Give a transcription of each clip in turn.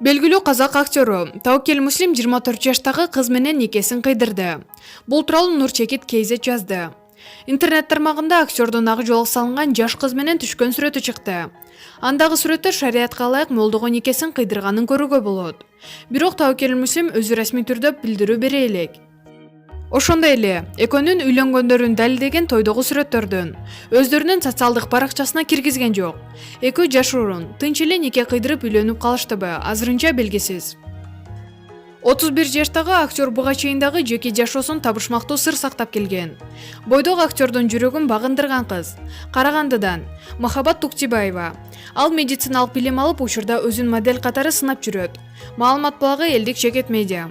Белгилүү казак актёру Таукел Муслим 24 жаштагы кыз менен никесин кыйдырды. Бул тууралуу Нур Чекит KZ жазды. Интернет тармагында актёрдун ак жолго салынган жаш кыз менен түшкөн сүрөтү чыкты. Андагы сүрөттө шариятка ылайык молдого никесин кыйдырганын көрүүгө болот. Бирок Таукел Муслим өзү расмий түрдө билдирүү бере элек. Ошондой эле экөөнүн үйлөнгөндөрүн далилдеген тойдогу сүрөттөрдөн өздөрүнүн социалдык баракчасына киргизген жок. Экөө жаш урун тынч эле нике кыйдырып үйлөнүп калыштыбы азырынча белгисиз. 31 жаштагы актер буга чейин дагы жеке жашоосун табышмактуу сыр сактап келген. Бойдок актердун жүрөгүн багындырган кыз Карагандыдан Махабат Туктибаева. Ал медициналык билим алып учурда өзүн модель катары сынап жүрөт. Маалымат булагы элдик Чекет медиа.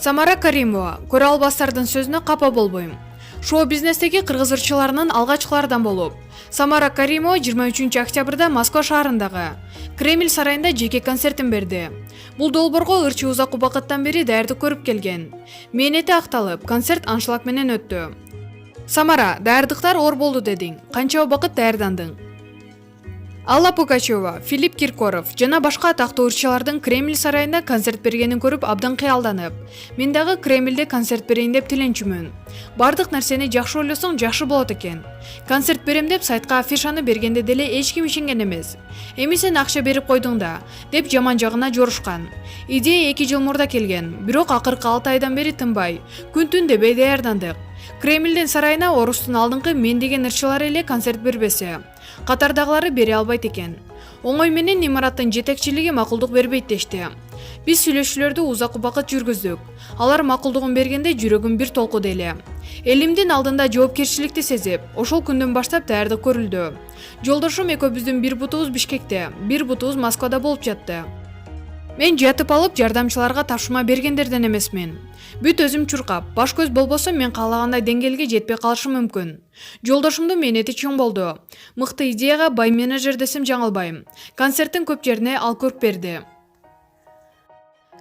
Самара Каримова көрө албастардын сөзүнө капа болбойм. Шоу-бизнестеги кыргыз ырчыларынын алгачкылардан болуп, Самара Каримова 23 октябрда Москва шаарындагы Кремль сарайында жеке концертин берди. Бул долбоорго ырчы узак убакыттан бери даярдык көрүп келген. Мээнети акталып, концерт аншлаг менен өттү. Самара, даярдыктар оор болду дедиң. Канча убакыт даярдандың? Алла Пугачева, Филипп Киркоров жана башка атактуу ырчылардын Кремль сарайында концерт бергенин көрүп абдан кыялданып, мен дагы Кремльде концерт берейин деп тиленчүмүн. Бардык нерсени жакшы ойлосоң жакшы болот экен. Концерт берем деп сайтка афишаны бергенде деле эч ким ишенген эмес. Эми сен акча берип койдуң да, деп жаман жагына жорушкан. Идея 2 жыл мурда келген, бирок акыркы 6 айдан бери тынбай, күн-түн дебей даярдандык. Кремльдин сарайына орустун алдыңкы мен деген ырчылар эле концерт бербесе, катардагылары бере албайт экен. Оңой менен имараттын жетекчилиги макулдук бербейт дешти. Биз сүйлөшүүлөрдү узак убакыт жүргүздүк. Алар макулдугун бергенде жүрөгүм бир толкуду эле. Элимдин алдында жоопкерчиликти сезип, ошол күндөн баштап даярдык көрүлдү. Жолдошум экөөбүздүн бир бутубуз Бишкекте, бир бутубуз Москвада болуп жатты. Мен жатып алып жардамчыларга тапшырма бергендерден эмесмин. Бүт өзүм чуркап, баш көз болбосо мен каалагандай деңгээлге жетпей калышым мүмкүн. Жолдошумдун мээнети чоң болду. Мыкты идеяга бай менеджер десем жаңылбайм. Концерттин көп жерине ал көрүп берди.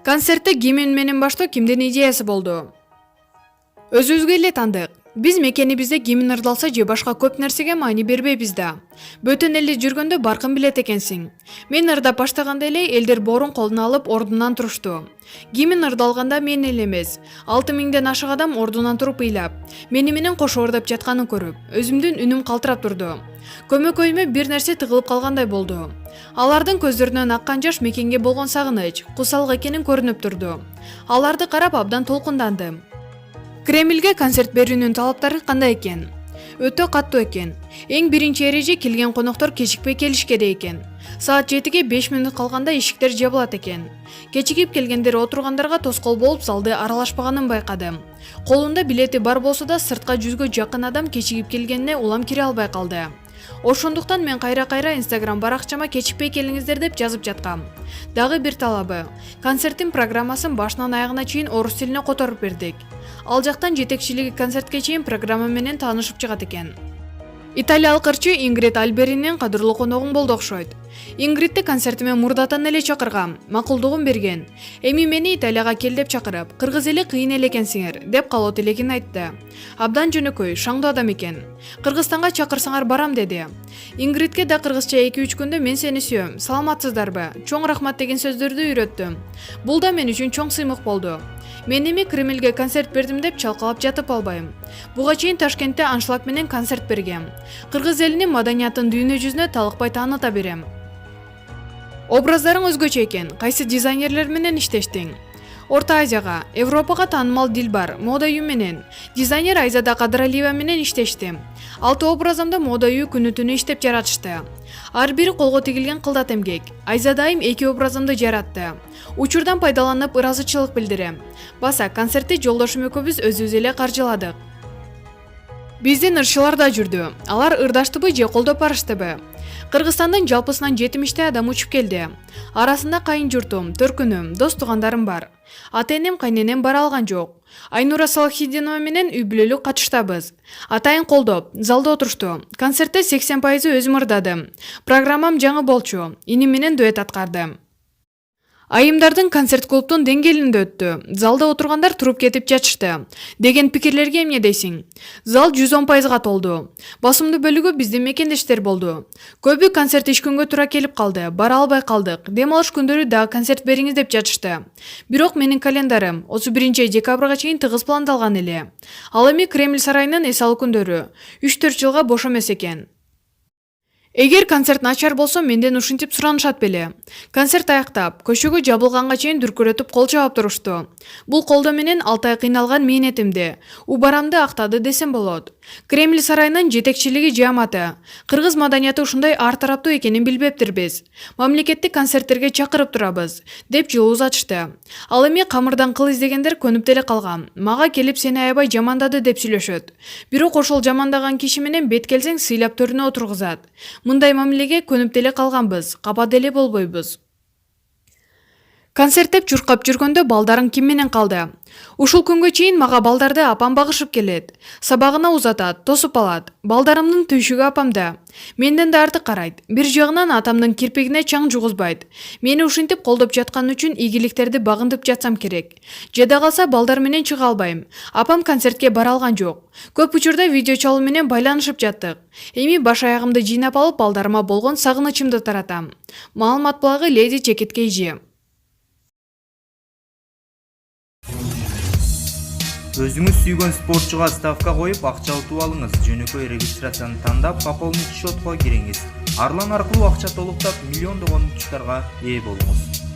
Концертте кимин менен баштоо кимдин идеясы болду? Өзүбүзгө эле тандык. Биз мекенибизде кимин ырдалса же башка көп нерсеге маани бербейбиз да. Бөтөн элде жүргөндө баркын билет экенсиң. Мен ырдап баштаганда эле элдер боорун колуна алып ордунан турушту. Кимин ырдалганда мен эле эмес, 6000ден ашык адам ордунан туруп ыйлап, мени менен кошо ырдап жатканын көрүп, өзүмдүн үнүм калтырап турду. Көмөкөйүмө бир нерсе тыгылып калгандай болду. Алардын көздөрүнөн аккан жаш мекенге болгон сагыныч, кусалык экенин көрүнүп турду. Аларды карап абдан толкундандым. Кремльге концерт берүүнүн талаптары кандай экен? Өтө каттуу экен. Эң биринчи эреже келген коноктор кечикпей келиш керек экен. Саат 7-ге 5 мүнөт калганда ишиктер жабылат экен. Кечигип келгендер отургандарга тоскоол болуп залды аралашпаганын байкадым. Колунда билети бар болсо да сыртка 100гө жакын адам кечигип келгенине улам кире албай калды. Ошондуктан мен кайра-кайра Instagram баракчама кечикпей келиңиздер деп жазып жаткам. Дагы бир талабы, концерттин программасын башынан аягына чейин орус тилине которуп бердик. Ал жактан жетекчилиги концертке чейин программа менен таанышып чыгат экен. Италиялык ырчы Ингрид Альберинин кадырлуу коногуң болду окшойт. Ингридти концертиме мурдатан эле чакыргам, макулдугун берген. Эми мени Италияга кел деп чакырып, кыргыз эли кыйын эле экенсиңер деп калоо тилегин айтты. Абдан жөнөкөй, шаңдуу адам экен. Кыргызстанга чакырсаңар барам деди. Ингридке да кыргызча 2-3 күндө мен сени сүйөм, саламатсыздарбы, чоң рахмат деген сөздөрдү үйрөттүм. Бул да мен үчүн чоң сыймык болду. Мен эми Кремльге концерт бердим деп чалкалап жатып албайм. Буга чейин Ташкентте аншлаг менен концерт бергем. Кыргыз элинин маданиятын дүйнө жүзүнө талыкпай тааныта берем. Образдарың өзгөчө экен. Кайсы дизайнерлер менен иштештиң? Орто Азияга, Европага таанымал Дилбар, мода үй менен, дизайнер Айзада Кадыралиева менен иштештим. 6 образымда мода үй күнү-түнү иштеп жаратышты. Ар бири колго тигилген кылдат эмгек. Айзадайым 2 образымды жаратты. Учурдан пайдаланып ыраазычылык билдирем. Баса концертти жолдошум экөөбүз өзүбүз эле каржыладык. Биздин ырчылар да жүрдү. Алар ырдаштыбы же колдоп барыштыбы? Кыргызстандын жалпысынан 70 адам учуп келди. Арасында кайын журтум, төркүнүм, дос туугандарым бар. Ата-энем, кайненем бара алган жок. Айнура Салахидинова менен үй бүлөлүк катыштабыз. Атайын колдоп, залда отурушту. Концертте 80% өзүм ырдадым. Программам жаңы болчу. Иним менен дуэт аткардым. Айымдардын концерт клубтун деңгээлинде өттү. Залда отургандар туруп кетип жатышты. Деген пикирлерге эмне дейсиң? Зал 110%га толду. Басымдуу бөлүгү биздин мекендештер болду. Көбү концерт иш күнгө туура келип калды. Бара албай калдык. Дем алыш күндөрү да концерт бериңиз деп жатышты. Бирок менин календарым 31 декабрга чейин тыгыз пландалган эле. Ал эми Кремль сарайынын эс алуу күндөрү 3-4 жылга бош эмес экен. Эгер концерт начар болсо менден ушинтип суранышат беле. Концерт аяктап, көчөгө жабылганга чейин дүркүрөтүп кол чаап турушту. Бул колдо менен 6 ай кыйналган мээнетимди, убарамды актады десем болот. Кремль сарайынын жетекчилиги жаматы. Кыргыз маданияты ушундай ар тараптуу экенин билбептирбиз. Мамлекеттик концерттерге чакырып турабыз, деп жылуу узатышты. Ал эми камырдан кыл издегендер көнүп деле калган. Мага келип сени аябай жамандады деп сүйлөшөт. Бирок ошол жамандаган киши менен бет келсең сыйлап төрүнө отургузат. Мындай мамилеге көнүп деле калганбыз, капа деле болбойбуз. Концерттеп чуркап жүргөндө балдарың ким менен калды? Ушул күнгө чейин мага балдарды апам багышып келет. Сабагына узатат, тосуп алат. Балдарымдын түйшүгү апамда. Менден да артык карайт. Бир жагынан атамдын кирпигине чаң жугузбайт. Мени ушинтип колдоп жаткан үчүн ийгиликтерди багындып жатсам керек. Жада калса балдар менен чыга албайм. Апам концертке бара алган жок. Көп учурда видео чалуу менен байланышып жаттык. Эми баш аягымды жыйнап алып балдарыма болгон сагынычымды таратам. Маалымат булагы Леди Чекит Кейжи. Өзүңүз сүйгөн спортчуга ставка коюп акча утуп алыңыз. Жөнөкөй регистрацияны тандап, пополнить счетко кириңиз. Арлан аркылуу акча толуктап, миллиондогон утуштарга ээ болуңуз.